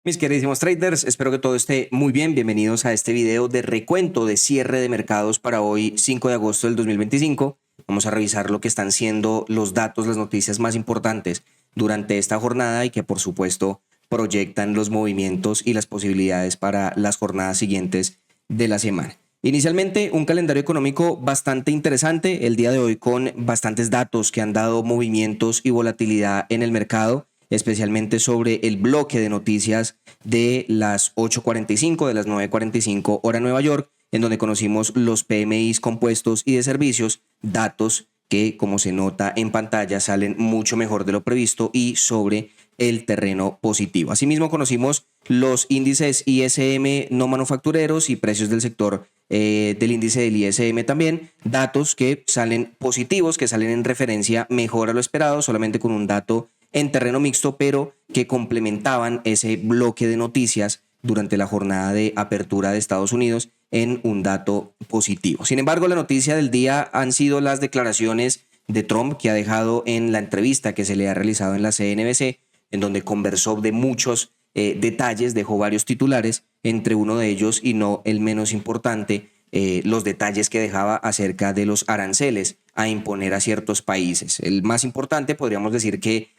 Mis queridísimos traders, espero que todo esté muy bien. Bienvenidos a este video de recuento de cierre de mercados para hoy, 5 de agosto del 2025. Vamos a revisar lo que están siendo los datos, las noticias más importantes durante esta jornada y que por supuesto proyectan los movimientos y las posibilidades para las jornadas siguientes de la semana. Inicialmente, un calendario económico bastante interesante el día de hoy con bastantes datos que han dado movimientos y volatilidad en el mercado, especialmente sobre el bloque de noticias de las 8:45, de las 9:45 hora Nueva York, en donde conocimos los PMIs compuestos y de servicios, datos que, como se nota en pantalla, salen mucho mejor de lo previsto y sobre el terreno positivo. Asimismo, conocimos los índices ISM no manufactureros y precios del sector del índice del ISM también, datos que salen positivos, que salen en referencia mejor a lo esperado, solamente con un dato en terreno mixto, pero que complementaban ese bloque de noticias durante la jornada de apertura de Estados Unidos en un dato positivo. Sin embargo, la noticia del día han sido las declaraciones de Trump, que ha dejado en la entrevista que se le ha realizado en la CNBC, en donde conversó de muchos detalles, dejó varios titulares, entre uno de ellos, y no el menos importante, los detalles que dejaba acerca de los aranceles a imponer a ciertos países. El más importante, podríamos decir que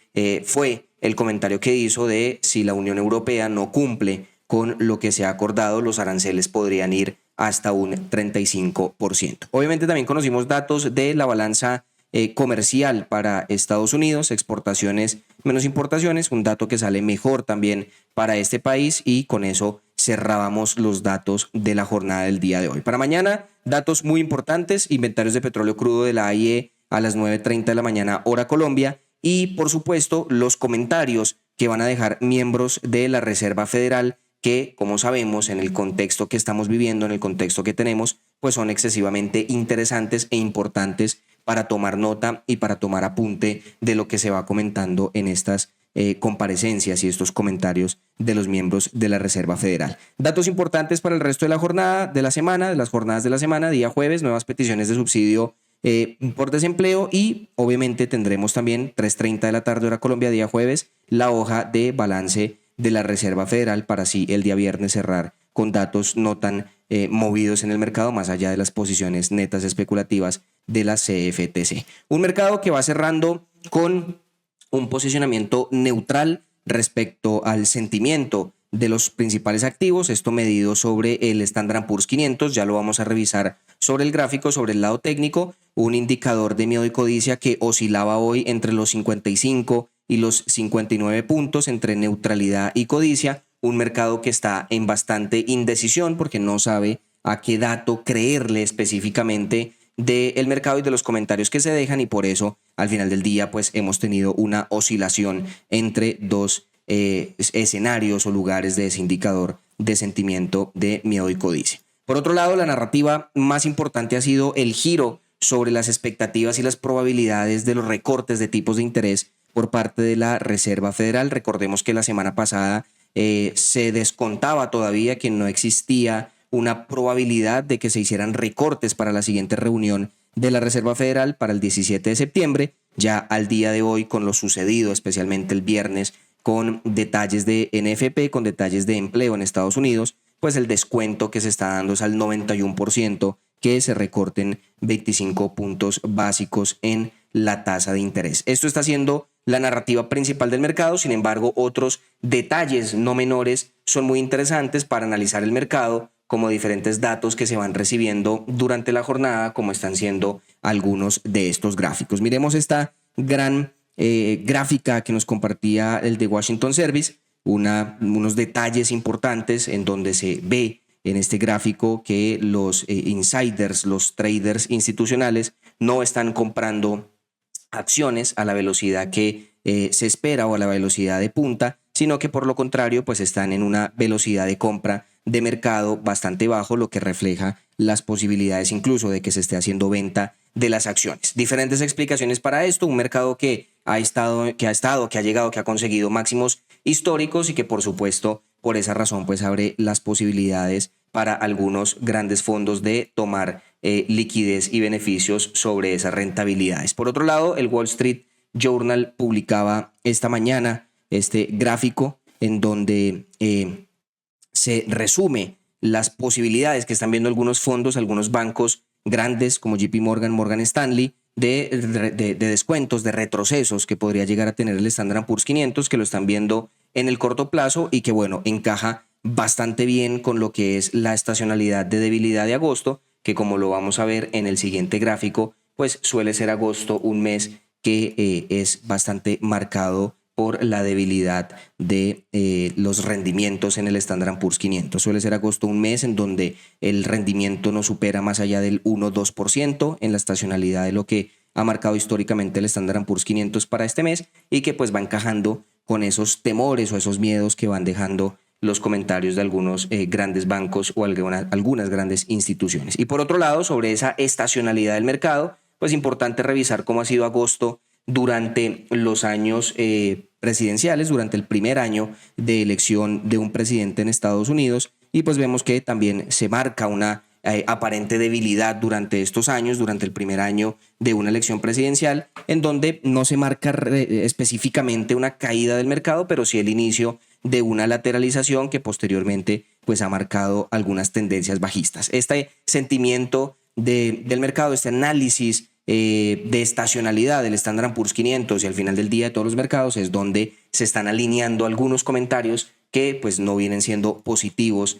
fue el comentario que hizo de si la Unión Europea no cumple con lo que se ha acordado, los aranceles podrían ir hasta un 35%. Obviamente también conocimos datos de la balanza comercial para Estados Unidos, exportaciones menos importaciones, un dato que sale mejor también para este país, y con eso cerrábamos los datos de la jornada del día de hoy. Para mañana, datos muy importantes, inventarios de petróleo crudo de la AIE a las 9:30 de la mañana hora Colombia, y por supuesto los comentarios que van a dejar miembros de la Reserva Federal que, como sabemos, en el contexto que estamos viviendo, en el contexto que tenemos, pues son excesivamente interesantes e importantes para tomar nota y para tomar apunte de lo que se va comentando en estas comparecencias y estos comentarios de los miembros de la Reserva Federal. Datos importantes para el resto de la jornada de la semana, de las jornadas de la semana, día jueves, nuevas peticiones de subsidio por desempleo, y obviamente tendremos también 3:30 de la tarde hora Colombia, día jueves, la hoja de balance de la Reserva Federal para así el día viernes cerrar con datos no tan movidos en el mercado, más allá de las posiciones netas especulativas de la CFTC. Un mercado que va cerrando con un posicionamiento neutral respecto al sentimiento de los principales activos, esto medido sobre el Standard & Poor's 500, ya lo vamos a revisar sobre el gráfico, sobre el lado técnico, un indicador de miedo y codicia que oscilaba hoy entre los 55 y los 59 puntos, entre neutralidad y codicia, un mercado que está en bastante indecisión porque no sabe a qué dato creerle específicamente del mercado y de los comentarios que se dejan, y por eso al final del día pues hemos tenido una oscilación entre dos escenarios o lugares de ese indicador de sentimiento de miedo y codicia. Por otro lado, la narrativa más importante ha sido el giro sobre las expectativas y las probabilidades de los recortes de tipos de interés por parte de la Reserva Federal. Recordemos que la semana pasada se descontaba todavía que no existía una probabilidad de que se hicieran recortes para la siguiente reunión de la Reserva Federal para el 17 de septiembre. Ya al día de hoy, con lo sucedido, especialmente el viernes, con detalles de NFP, con detalles de empleo en Estados Unidos, pues el descuento que se está dando es al 91%, que se recorten 25 puntos básicos en la tasa de interés. Esto está siendo la narrativa principal del mercado. Sin embargo, otros detalles no menores son muy interesantes para analizar el mercado, como diferentes datos que se van recibiendo durante la jornada, como están siendo algunos de estos gráficos. Miremos esta gran gráfica que nos compartía el de Washington Service, unos detalles importantes en donde se ve en este gráfico que los insiders, los traders institucionales, no están comprando acciones a la velocidad que se espera o a la velocidad de punta, sino que por lo contrario pues están en una velocidad de compra de mercado bastante bajo, lo que refleja las posibilidades incluso de que se esté haciendo venta de las acciones. Diferentes explicaciones para esto: un mercado que ha llegado, que ha conseguido máximos históricos y que por supuesto por esa razón pues abre las posibilidades para algunos grandes fondos de tomar liquidez y beneficios sobre esas rentabilidades. Por otro lado, el Wall Street Journal publicaba esta mañana este gráfico en donde se resume las posibilidades que están viendo algunos fondos, algunos bancos grandes como JP Morgan, Morgan Stanley, de descuentos, de retrocesos que podría llegar a tener el Standard & Poor's 500, que lo están viendo en el corto plazo y que, bueno, encaja bastante bien con lo que es la estacionalidad de debilidad de agosto, que como lo vamos a ver en el siguiente gráfico, pues suele ser agosto un mes que es bastante marcado por la debilidad de los rendimientos en el Standard & Poor's 500. Suele ser agosto un mes en donde el rendimiento no supera más allá del 1-2% en la estacionalidad de lo que ha marcado históricamente el Standard & Poor's 500 para este mes y que pues va encajando con esos temores o esos miedos que van dejando los comentarios de algunos grandes bancos o algunas grandes instituciones. Y por otro lado, sobre esa estacionalidad del mercado, pues importante revisar cómo ha sido agosto durante los años presidenciales, durante el primer año de elección de un presidente en Estados Unidos, y pues vemos que también se marca una aparente debilidad durante estos años, durante el primer año de una elección presidencial, en donde no se marca específicamente una caída del mercado, pero sí el inicio de una lateralización que posteriormente pues ha marcado algunas tendencias bajistas. Este sentimiento del mercado, este análisis de estacionalidad del Standard & Poor's 500 y al final del día de todos los mercados es donde se están alineando algunos comentarios que pues no vienen siendo positivos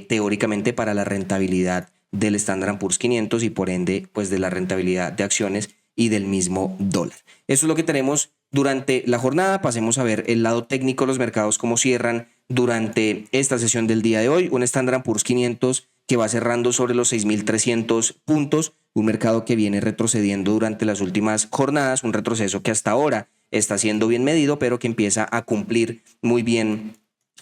teóricamente para la rentabilidad del Standard & Poor's 500 y por ende pues de la rentabilidad de acciones y del mismo dólar. Eso es lo que tenemos durante la jornada. Pasemos a ver el lado técnico de los mercados, cómo cierran durante esta sesión del día de hoy. Un Standard & Poor's 500 que va cerrando sobre los 6.300 puntos, un mercado que viene retrocediendo durante las últimas jornadas, un retroceso que hasta ahora está siendo bien medido, pero que empieza a cumplir muy bien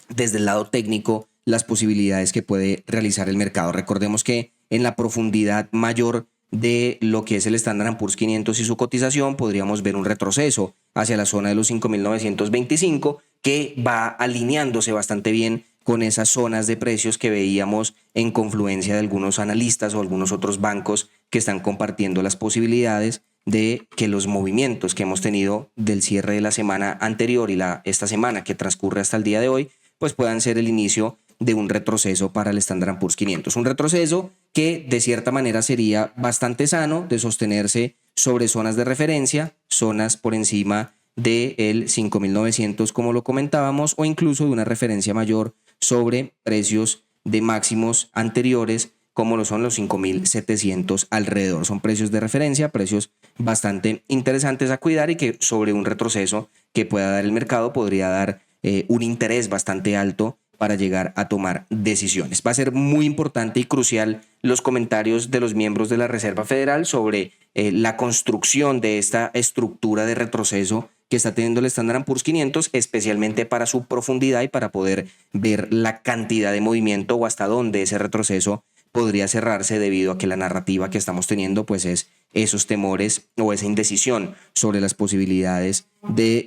desde el lado técnico las posibilidades que puede realizar el mercado. Recordemos que en la profundidad mayor de lo que es el Standard & Poor's 500 y su cotización, podríamos ver un retroceso hacia la zona de los 5.925, que va alineándose bastante bien con esas zonas de precios que veíamos en confluencia de algunos analistas o algunos otros bancos que están compartiendo las posibilidades de que los movimientos que hemos tenido del cierre de la semana anterior y esta semana que transcurre hasta el día de hoy, pues puedan ser el inicio de un retroceso para el Standard & Poor's 500. Un retroceso que de cierta manera sería bastante sano de sostenerse sobre zonas de referencia, zonas por encima del 5.900 como lo comentábamos, o incluso de una referencia mayor sobre precios de máximos anteriores como lo son los 5.700 alrededor. Son precios de referencia, precios bastante interesantes a cuidar y que sobre un retroceso que pueda dar el mercado podría dar un interés bastante alto para llegar a tomar decisiones. Va a ser muy importante y crucial los comentarios de los miembros de la Reserva Federal sobre la construcción de esta estructura de retroceso que está teniendo el Standard & Poor's 500, especialmente para su profundidad y para poder ver la cantidad de movimiento o hasta dónde ese retroceso podría cerrarse debido a que la narrativa que estamos teniendo pues es esos temores o esa indecisión sobre las posibilidades de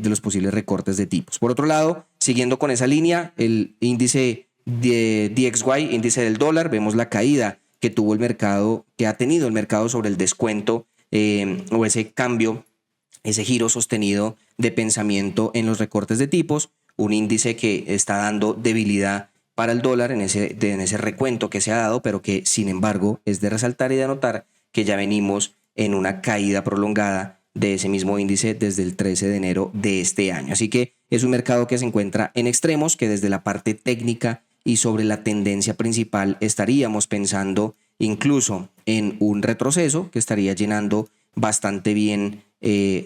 los posibles recortes de tipos. Por otro lado, siguiendo con esa línea, el índice de DXY, índice del dólar, vemos la caída que tuvo el mercado, que ha tenido el mercado sobre el descuento o ese cambio, ese giro sostenido de pensamiento en los recortes de tipos, un índice que está dando debilidad para el dólar en ese recuento que se ha dado, pero que sin embargo es de resaltar y de anotar que ya venimos en una caída prolongada de ese mismo índice desde el 13 de enero de este año. Así que es un mercado que se encuentra en extremos, que desde la parte técnica y sobre la tendencia principal estaríamos pensando incluso en un retroceso que estaría llenando bastante bien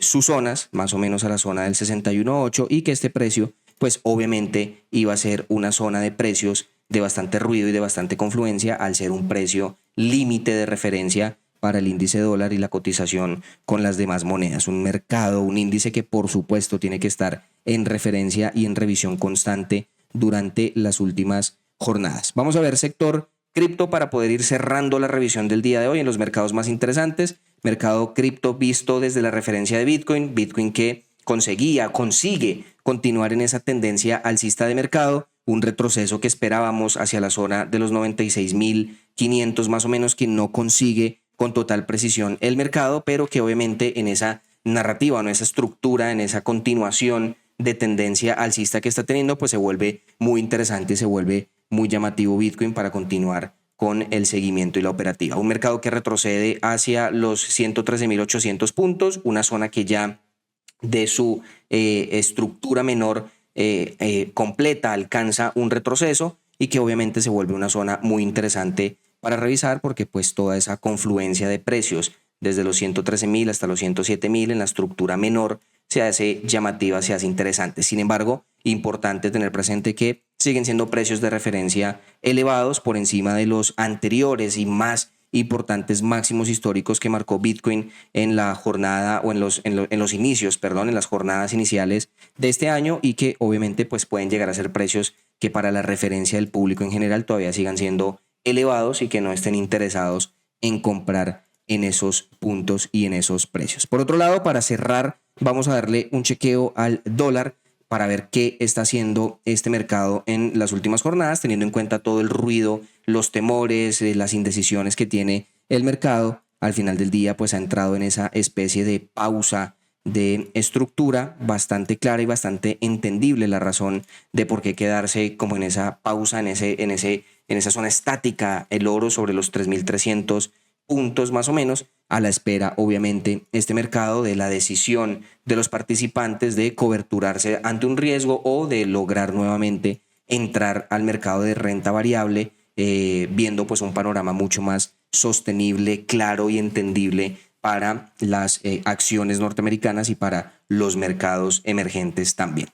sus zonas, más o menos a la zona del 61.8, y que este precio pues obviamente iba a ser una zona de precios de bastante ruido y de bastante confluencia al ser un precio límite de referencia para el índice dólar y la cotización con las demás monedas. Un mercado, un índice que por supuesto tiene que estar en referencia y en revisión constante durante las últimas jornadas. Vamos a ver sector cripto para poder ir cerrando la revisión del día de hoy en los mercados más interesantes. Mercado cripto visto desde la referencia de Bitcoin, Bitcoin que consigue continuar en esa tendencia alcista de mercado, un retroceso que esperábamos hacia la zona de los 96.500 más o menos, que no consigue con total precisión el mercado, pero que obviamente en esa narrativa, en esa estructura, en esa continuación de tendencia alcista que está teniendo, pues se vuelve muy interesante, se vuelve muy llamativo Bitcoin para continuar con el seguimiento y la operativa. Un mercado que retrocede hacia los 113.800 puntos, una zona que ya de su estructura menor completa alcanza un retroceso y que obviamente se vuelve una zona muy interesante para revisar porque pues toda esa confluencia de precios desde los 113.000 hasta los 107.000 en la estructura menor se hace llamativa, se hace interesante. Sin embargo, importante tener presente que siguen siendo precios de referencia elevados por encima de los anteriores y más importantes máximos históricos que marcó Bitcoin en la jornada o en los inicios, perdón, en las jornadas iniciales de este año y que obviamente pues pueden llegar a ser precios que para la referencia del público en general todavía sigan siendo elevados y que no estén interesados en comprar en esos puntos y en esos precios. Por otro lado, para cerrar, vamos a darle un chequeo al dólar para ver qué está haciendo este mercado en las últimas jornadas, teniendo en cuenta todo el ruido, los temores, las indecisiones que tiene el mercado. Al final del día, pues ha entrado en esa especie de pausa de estructura bastante clara y bastante entendible la razón de por qué quedarse como en esa pausa, en esa zona estática, el oro sobre los 3.300 puntos más o menos, a la espera, obviamente, este mercado de la decisión de los participantes de coberturarse ante un riesgo o de lograr nuevamente entrar al mercado de renta variable, viendo pues un panorama mucho más sostenible, claro y entendible para las acciones norteamericanas y para los mercados emergentes también.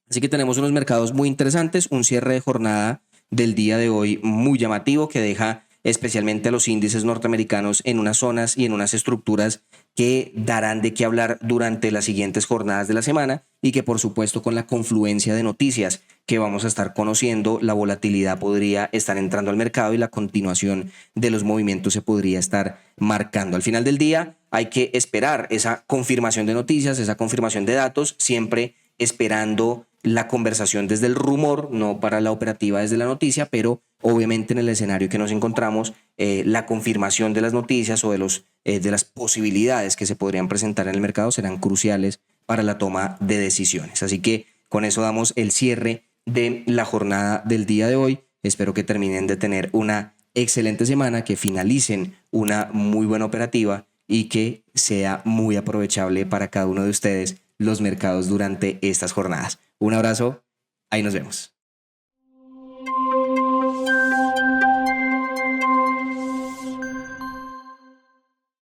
Así que tenemos unos mercados muy interesantes, un cierre de jornada del día de hoy muy llamativo que deja especialmente a los índices norteamericanos en unas zonas y en unas estructuras que darán de qué hablar durante las siguientes jornadas de la semana y que por supuesto con la confluencia de noticias que vamos a estar conociendo, la volatilidad podría estar entrando al mercado y la continuación de los movimientos se podría estar marcando. Al final del día hay que esperar esa confirmación de noticias, esa confirmación de datos, siempre esperando la conversación desde el rumor, no para la operativa desde la noticia, pero obviamente en el escenario que nos encontramos, la confirmación de las noticias o de las posibilidades que se podrían presentar en el mercado serán cruciales para la toma de decisiones. Así que con eso damos el cierre de la jornada del día de hoy. Espero que terminen de tener una excelente semana, que finalicen una muy buena operativa y que sea muy aprovechable para cada uno de ustedes los mercados durante estas jornadas. Un abrazo, ahí nos vemos.